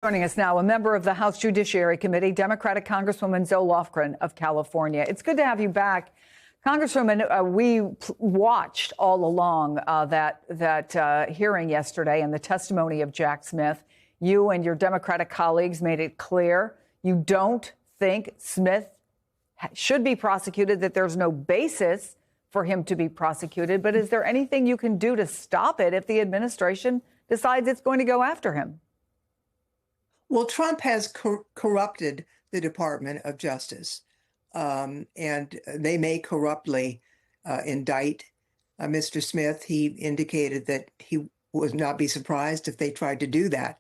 Joining us now, a member of the House Judiciary Committee, Democratic Congresswoman Zoe Lofgren of California. It's good to have you back. Congresswoman, we watched all along that hearing yesterday and the testimony of Jack Smith. You and your Democratic colleagues made it clear you don't think Smith should be prosecuted, that there's no basis for him to be prosecuted. But is there anything you can do to stop it if the administration decides it's going to go after him? Well, Trump has corrupted the Department of Justice, and they may corruptly indict Mr. Smith. He indicated that he would not be surprised if they tried to do that.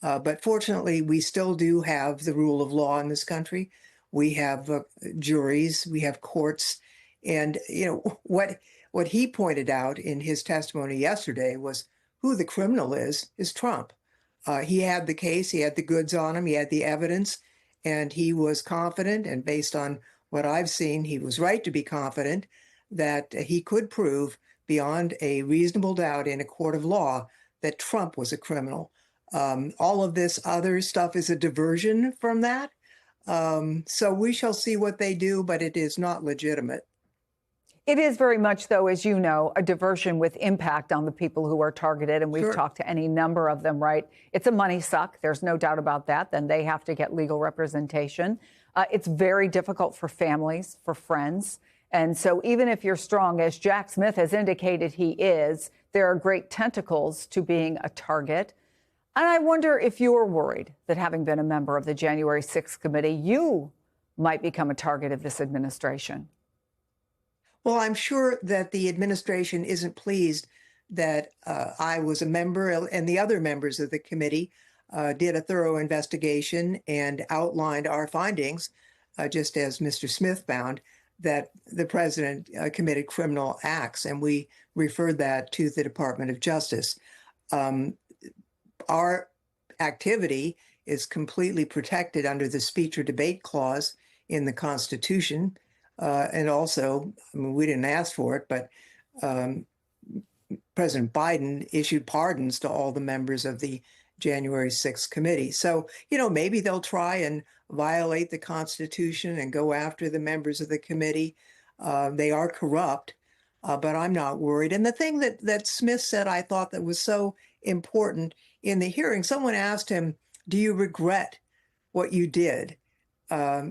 But fortunately, we still do have the rule of law in this country. We have juries, we have courts, and what he pointed out in his testimony yesterday was who the criminal is Trump. He had the case, he had the goods on him, he had the evidence, and he was confident, and based on what I've seen, he was right to be confident that he could prove beyond a reasonable doubt in a court of law that Trump was a criminal. All of this other stuff is a diversion from that. So we shall see what they do, but it is not legitimate. It is very much, though, as you know, a diversion with impact on the people who are targeted. And we've talked to any number of them, right? It's a money suck. There's no doubt about that. Then they have to get legal representation. It's very difficult for families, for friends. And so even if you're strong, as Jack Smith has indicated he is, there are great tentacles to being a target. And I wonder if you're worried that, having been a member of the January 6th committee, you might become a target of this administration. Well, I'm sure that the administration isn't pleased that I was a member, and the other members of the committee did a thorough investigation and outlined our findings, just as Mr. Smith found, that the president committed criminal acts, and we referred that to the Department of Justice. Our activity is completely protected under the speech or debate clause in the Constitution. And also, I mean, we didn't ask for it, but President Biden issued pardons to all the members of the January 6th committee. So, maybe they'll try and violate the Constitution and go after the members of the committee. They are corrupt, but I'm not worried. And the thing that Smith said, I thought that was so important in the hearing, someone asked him, do you regret what you did?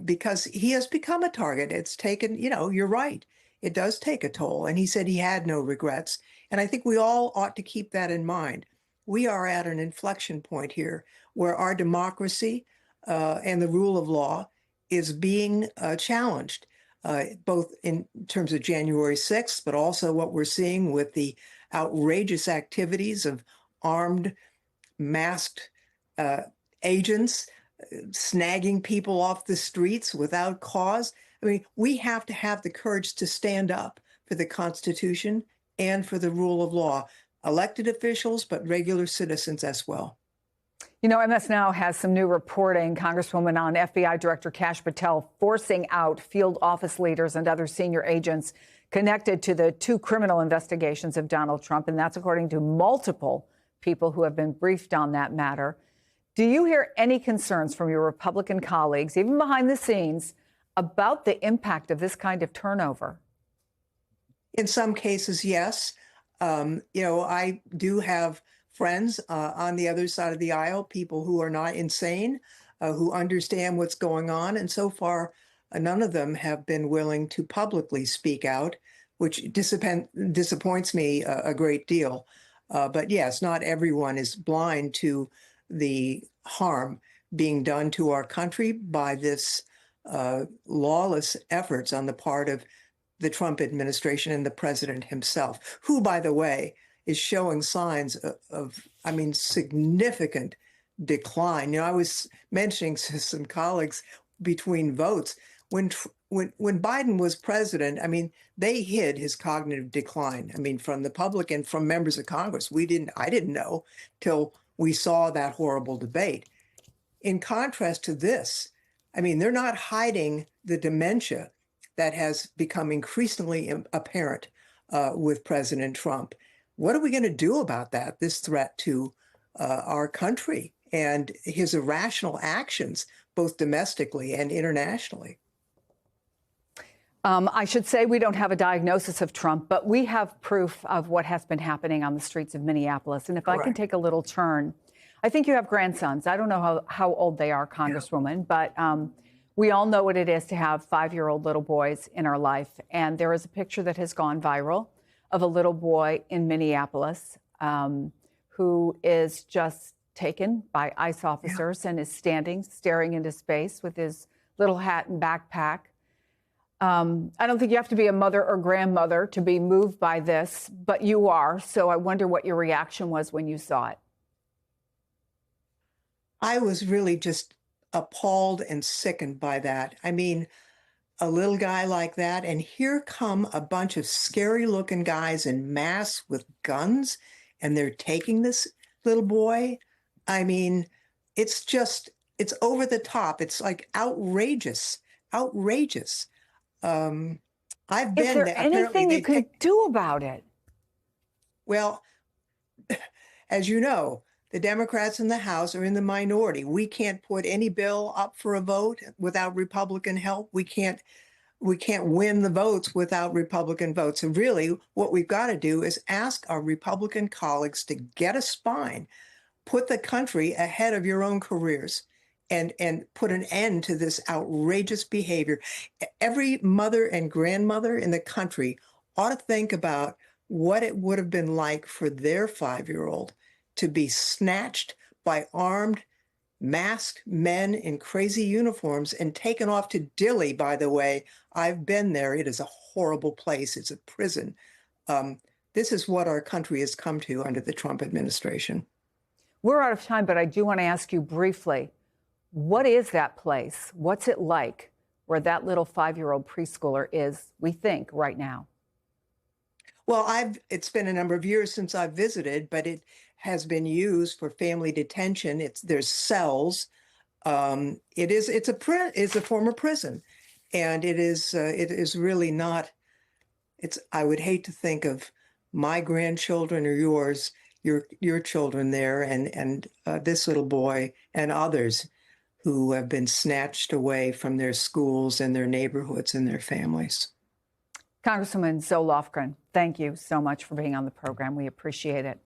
Because he has become a target. It's taken, you're right. It does take a toll. And he said he had no regrets. And I think we all ought to keep that in mind. We are at an inflection point here where our democracy and the rule of law is being challenged, both in terms of January 6th, but also what we're seeing with the outrageous activities of armed, masked agents snagging people off the streets without cause. I mean, we have to have the courage to stand up for the Constitution and for the rule of law, elected officials, but regular citizens as well. MS Now has some new reporting, Congresswoman, on FBI Director Kash Patel forcing out field office leaders and other senior agents connected to the two criminal investigations of Donald Trump. And that's according to multiple people who have been briefed on that matter. Do you hear any concerns from your Republican colleagues, even behind the scenes, about the impact of this kind of turnover? In some cases, yes. I do have friends on the other side of the aisle, people who are not insane, who understand what's going on. And so far, none of them have been willing to publicly speak out, which disappoints me a great deal. But yes, not everyone is blind to the harm being done to our country by this lawless efforts on the part of the Trump administration and the president himself, who, by the way, is showing signs of significant decline. I was mentioning to some colleagues between votes, when Biden was president, they hid his cognitive decline. From the public and from members of Congress. I didn't know till we saw that horrible debate. In contrast to this, they're not hiding the dementia that has become increasingly apparent with President Trump. What are we going to do about that, this threat to our country and his irrational actions, both domestically and internationally. I should say we don't have a diagnosis of Trump, but we have proof of what has been happening on the streets of Minneapolis. And if I can take a little turn, I think you have grandsons. I don't know how old they are, Congresswoman, but we all know what it is to have 5-year-old little boys in our life. And there is a picture that has gone viral of a little boy in Minneapolis who is just taken by ICE officers and is staring into space with his little hat and backpack. I don't think you have to be a mother or grandmother to be moved by this, but you are. So I wonder what your reaction was when you saw it. I was really just appalled and sickened by that. I mean, a little guy like that, and here come a bunch of scary looking guys in masks with guns, and they're taking this little boy. I mean, it's over the top. It's like outrageous, outrageous. I've been Is there there. anything you can do about it? Well, as you know, the Democrats in the House are in the minority. We can't put any bill up for a vote without Republican help. We can't win the votes without Republican votes. And really, what we've got to do is ask our Republican colleagues to get a spine, put the country ahead of your own careers, and put an end to this outrageous behavior. Every mother and grandmother in the country ought to think about what it would have been like for their 5-year-old to be snatched by armed, masked men in crazy uniforms and taken off to Dilley, by the way. I've been there. It is a horrible place. It's a prison. This is what our country has come to under the Trump administration. We're out of time, but I do want to ask you briefly, what is that place? What's it like where that little 5-year-old preschooler is, we think, right now? Well, it's been a number of years since I've visited, but it has been used for family detention. There's cells. It's a former prison, and it is really not. I would hate to think of my grandchildren or your children there, and this little boy and others who have been snatched away from their schools and their neighborhoods and their families. Congresswoman Zoe Lofgren, thank you so much for being on the program. We appreciate it.